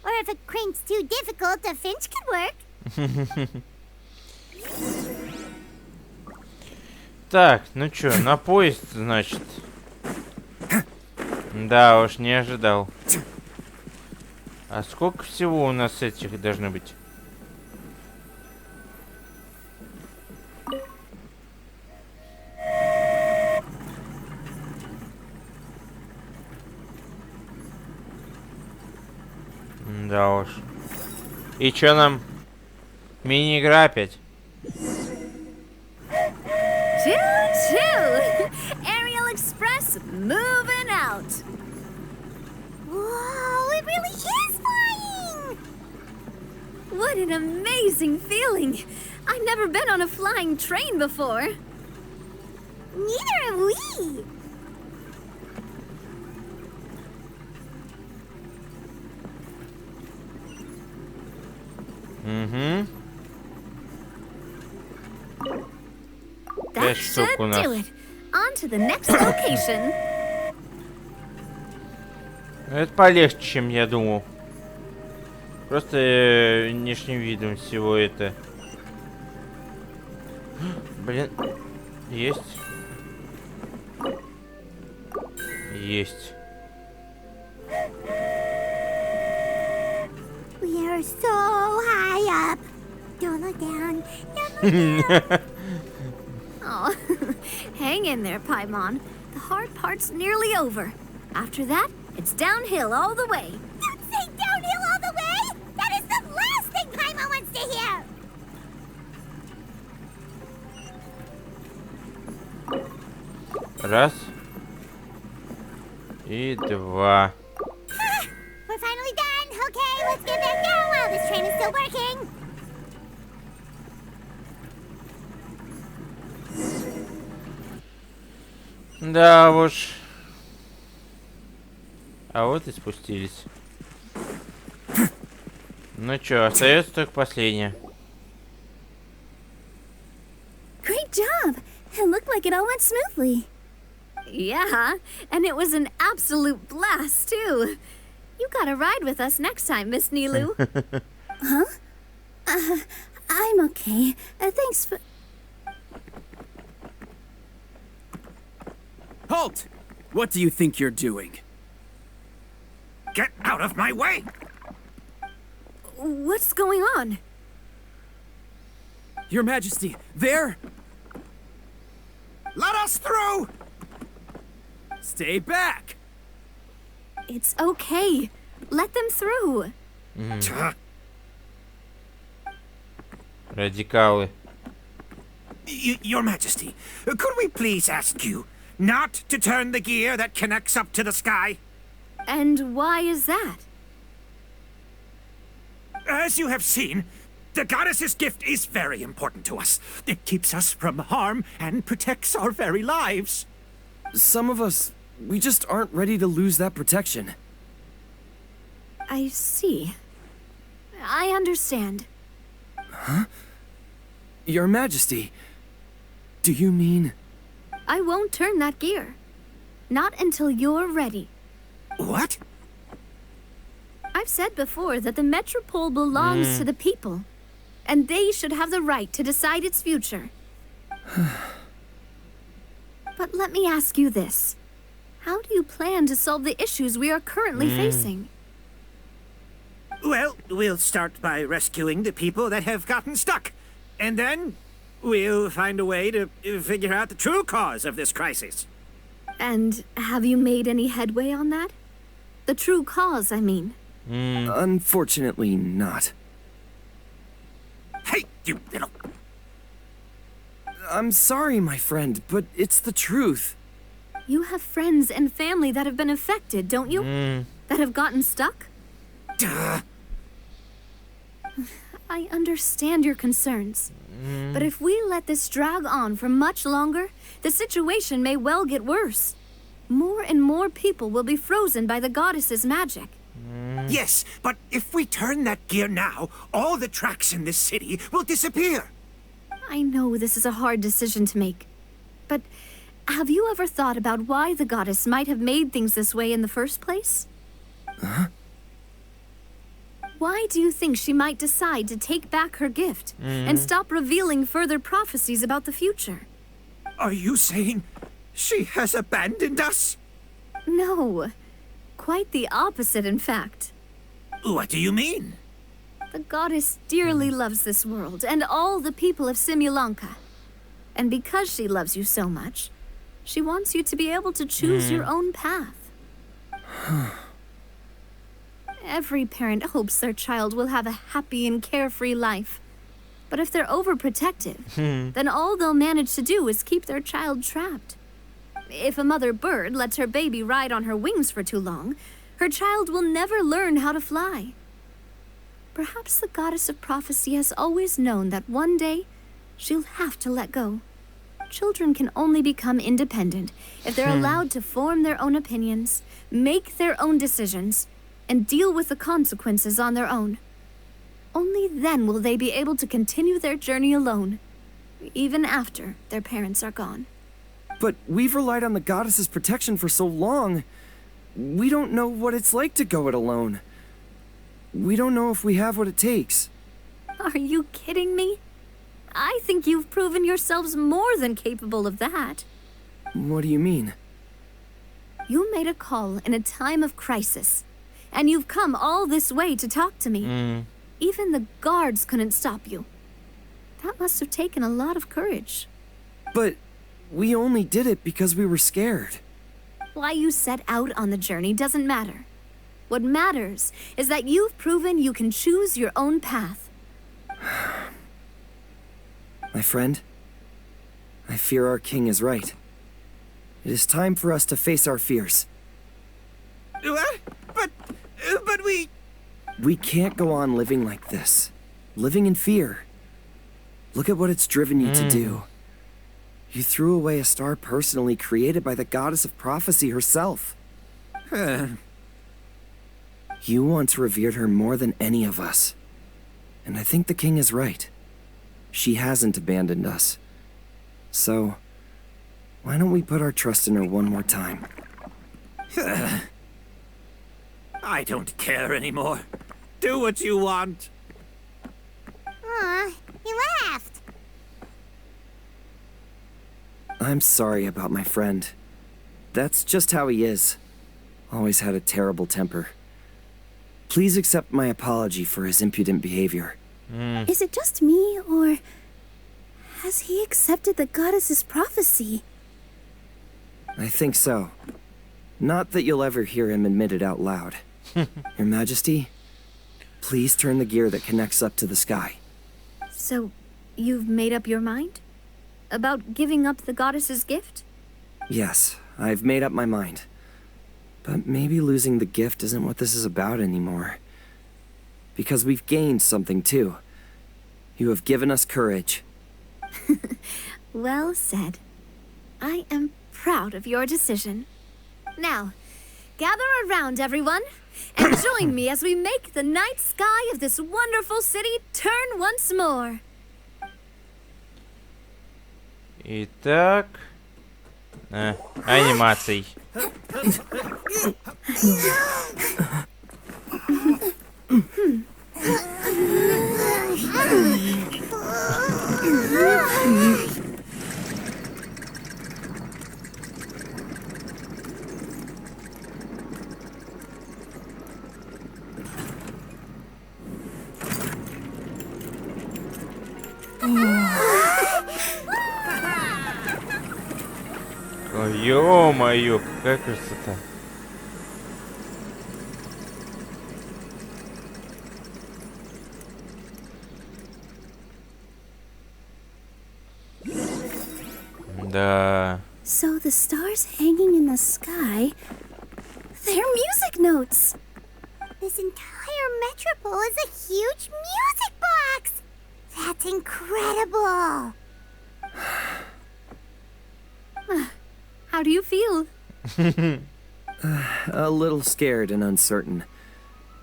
Or if a crane's too difficult, a finch could work. Так, ну чё, на поезд, значит. Да уж, не ожидал. А сколько всего у нас этих должно быть? Да уж. И чё нам? Мини-игра опять? Choo-choo! Aerial Express moving out. Whoa, it really is flying! What an amazing feeling. I've never been on a flying train before. Neither have we. That should do it. On to the next location. Это полегче, чем я думал. Просто внешним видом всего это. Блин, есть. Есть. We are so high up. Don't look down. Don't look down. Oh, hang in there, Paimon. The hard part's nearly over. After that, it's downhill all the way. Don't say downhill all the way! That is the last thing Paimon wants to hear! Раз. И два. We're finally done! Okay, let's get back down while this train is still working! Да уж. А вот и спустились. Ну чё, остается только последнее. Great job! It looked like it all went smoothly. Yeah, and it was an absolute blast, too. You gotta ride with us next time, Miss Nilu. Huh? I'm okay. Thanks for... Halt! What do you think you're doing? Get out of my way! What's going on? Your Majesty, there! Let us through! Stay back! It's okay. Let them through. Радикалы. Your Majesty, could we please ask you not to turn the gear that connects up to the sky? And why is that? As you have seen, the goddess's gift is very important to us. It keeps us from harm and protects our very lives. Some of us, we just aren't ready to lose that protection. I see. I understand. Your Majesty, do you mean... I won't turn that gear. Not until you're ready. What? I've said before that the Metropole belongs to the people, and they should have the right to decide its future. But let me ask you this. How do you plan to solve the issues we are currently facing? Well, we'll start by rescuing the people that have gotten stuck. And then we'll find a way to figure out the true cause of this crisis. And have you made any headway on that? The true cause, I mean. Unfortunately not. Hey, you little... I'm sorry, my friend, but it's the truth. You have friends and family that have been affected, don't you? That have gotten stuck? Duh. I understand your concerns. But if we let this drag on for much longer, the situation may well get worse. More and more people will be frozen by the goddess's magic. Yes, but if we turn that gear now, all the tracks in this city will disappear. I know this is a hard decision to make. But have you ever thought about why the goddess might have made things this way in the first place? Why do you think she might decide to take back her gift and stop revealing further prophecies about the future? Are you saying she has abandoned us? No. Quite the opposite, in fact. What do you mean? The goddess dearly loves this world and all the people of Simulanka. And because she loves you so much, she wants you to be able to choose your own path. Every parent hopes their child will have a happy and carefree life. But if they're overprotective, then all they'll manage to do is keep their child trapped. If a mother bird lets her baby ride on her wings for too long, her child will never learn how to fly. Perhaps the goddess of prophecy has always known that one day she'll have to let go. Children can only become independent if they're allowed to form their own opinions, make their own decisions, and deal with the consequences on their own. Only then will they be able to continue their journey alone, even after their parents are gone. But we've relied on the goddess's protection for so long. We don't know what it's like to go it alone. We don't know if we have what it takes. Are you kidding me? I think you've proven yourselves more than capable of that. What do you mean? You made a call in a time of crisis, and you've come all this way to talk to me. Even the guards couldn't stop you. That must have taken a lot of courage. But we only did it because we were scared. Why you set out on the journey doesn't matter. What matters is that you've proven you can choose your own path. My friend, I fear our king is right. It is time for us to face our fears. What? But we... We can't go on living like this. Living in fear. Look at what it's driven you to do. You threw away a star personally created by the goddess of prophecy herself. You once revered her more than any of us. And I think the king is right. She hasn't abandoned us. So, why don't we put our trust in her one more time? I don't care anymore. Do what you want. Aw, he laughed. I'm sorry about my friend. That's just how he is. Always had a terrible temper. Please accept my apology for his impudent behavior. Is it just me, or has he accepted the goddess's prophecy? I think so. Not that you'll ever hear him admit it out loud. Your Majesty, please turn the gear that connects up to the sky. So, you've made up your mind? About giving up the goddess's gift? Yes, I've made up my mind. But maybe losing the gift isn't what this is about anymore. Because we've gained something too. You have given us courage. Well said. I am proud of your decision. Now, gather around, everyone, and join me as we make the night sky of this wonderful city turn once more. Итак, анимаций. Ё-моё, какая красота. Да. So the stars hanging in the sky, they're music notes. This entire metropole is a huge music box! That's incredible! How do you feel? A little scared and uncertain.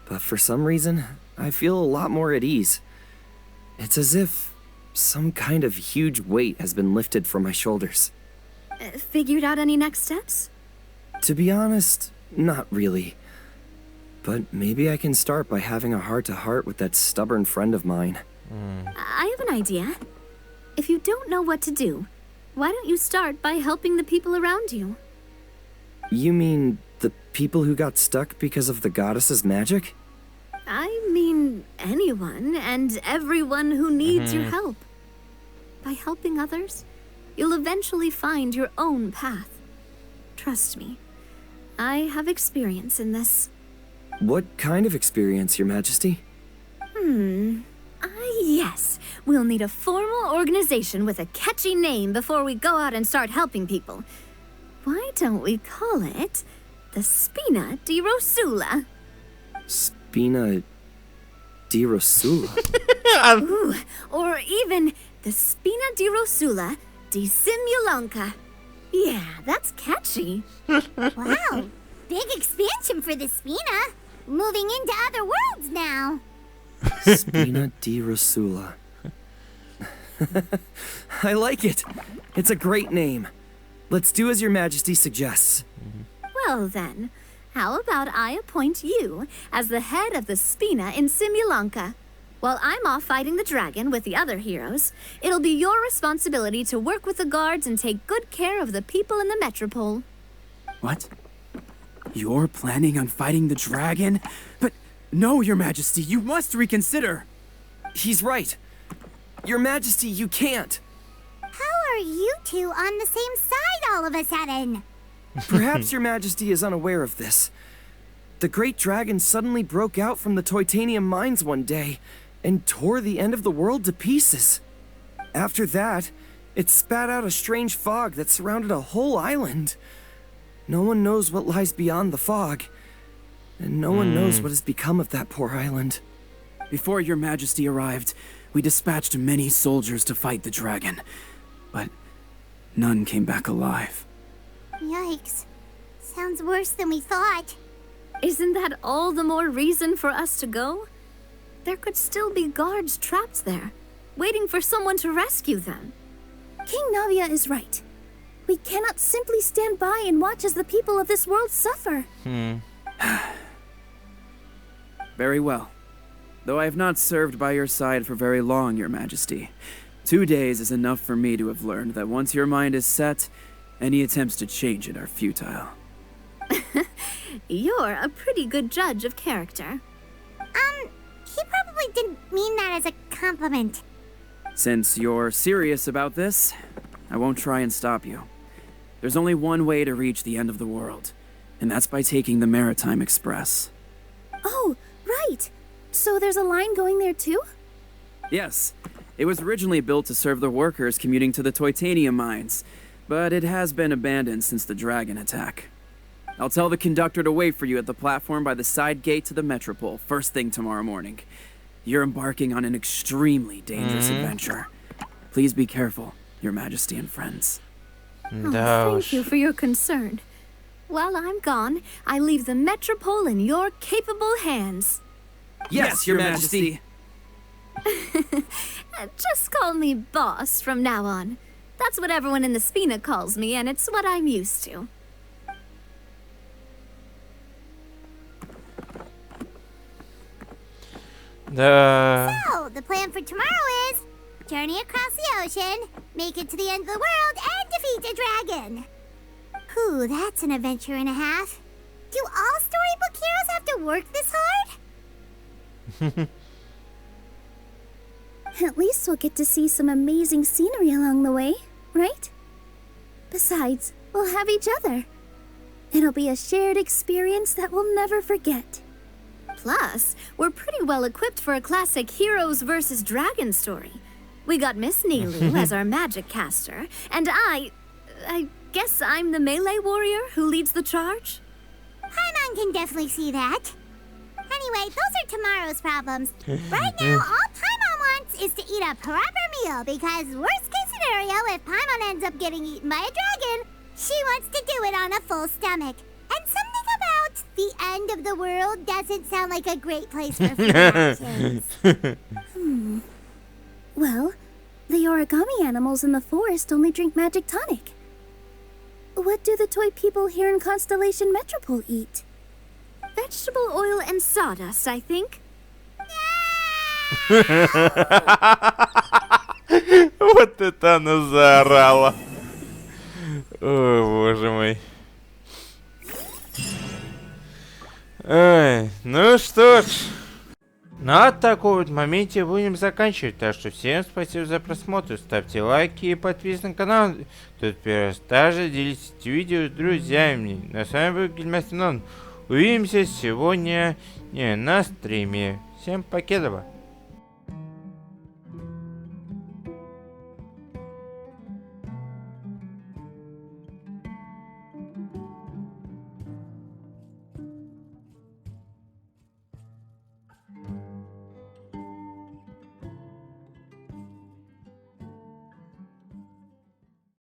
But for some reason, I feel a lot more at ease. It's as if some kind of huge weight has been lifted from my shoulders. Figured out any next steps? To be honest, not really. But maybe I can start by having a heart-to-heart with that stubborn friend of mine. I have an idea. If you don't know what to do, why don't you start by helping the people around you? You mean the people who got stuck because of the goddess's magic? I mean anyone and everyone who needs your help. By helping others, you'll eventually find your own path. Trust me, I have experience in this. What kind of experience, Your Majesty? Yes. We'll need a formal organization with a catchy name before we go out and start helping people. Why don't we call it the Spina di Rosula? Spina di Rosula? Ooh, or even the Spina di Rosula di Simulanka. Yeah, that's catchy. Wow, big expansion for the Spina. Moving into other worlds now. Spina di Rosula. I like it. It's a great name. Let's do as Your Majesty suggests. Well then, how about I appoint you as the head of the Spina in Simulanka? While I'm off fighting the dragon with the other heroes, it'll be your responsibility to work with the guards and take good care of the people in the metropole. What? You're planning on fighting the dragon? But no, Your Majesty, you must reconsider. He's right. Your Majesty, you can't. How are you two on the same side all of a sudden? Perhaps Your Majesty is unaware of this. The great dragon suddenly broke out from the Titanium mines one day and tore the end of the world to pieces. After that, it spat out a strange fog that surrounded a whole island. No one knows what lies beyond the fog, and no one knows what has become of that poor island. Before Your Majesty arrived, we dispatched many soldiers to fight the dragon, but none came back alive. Yikes. Sounds worse than we thought. Isn't that all the more reason for us to go? There could still be guards trapped there, waiting for someone to rescue them. King Navia is right. We cannot simply stand by and watch as the people of this world suffer. Very well. Though I have not served by your side for very long, Your Majesty. 2 days is enough for me to have learned that once your mind is set, any attempts to change it are futile. You're a pretty good judge of character. He probably didn't mean that as a compliment. Since you're serious about this, I won't try and stop you. There's only one way to reach the end of the world, and that's by taking the Maritime Express. Oh, right. So there's a line going there too? Yes, it was originally built to serve the workers commuting to the Titanium mines, but it has been abandoned since the dragon attack. I'll tell the conductor to wait for you at the platform by the side gate to the Metropole first thing tomorrow morning. You're embarking on an extremely dangerous adventure. Please be careful, Your Majesty and friends. Oh, thank you for your concern. While I'm gone, I leave the Metropole in your capable hands. Yes, Your Majesty. Just call me boss from now on. That's what everyone in the Spina calls me, and it's what I'm used to. So, the plan for tomorrow is journey across the ocean, make it to the end of the world, and defeat a dragon. Whew, that's an adventure and a half. Do all storybook heroes have to work this hard? At least we'll get to see some amazing scenery along the way, right? Besides, we'll have each other. It'll be a shared experience that we'll never forget. Plus, we're pretty well equipped for a classic heroes versus dragon story. We got Miss Nilu as our magic caster, and I guess I'm the melee warrior who leads the charge? Paimon can definitely see that. Anyway, those are tomorrow's problems. Right now, all Paimon wants is to eat a proper meal, because worst case scenario, if Paimon ends up getting eaten by a dragon, she wants to do it on a full stomach. And something about the end of the world doesn't sound like a great place for food options. Well, the origami animals in the forest only drink magic tonic. What do the toy people here in Constellation Metropole eat? Vegetable oil and sawdust, I think. Вот это она заорала. О, боже мой. Ой, ну что ж. На таком вот моменте будем заканчивать. Так что всем спасибо за просмотр. Ставьте лайки и подписывайтесь на канал. Тут также делитесь видео с друзьями. На с вами был Гильдия. Увидимся сегодня на стриме. Всем покедова.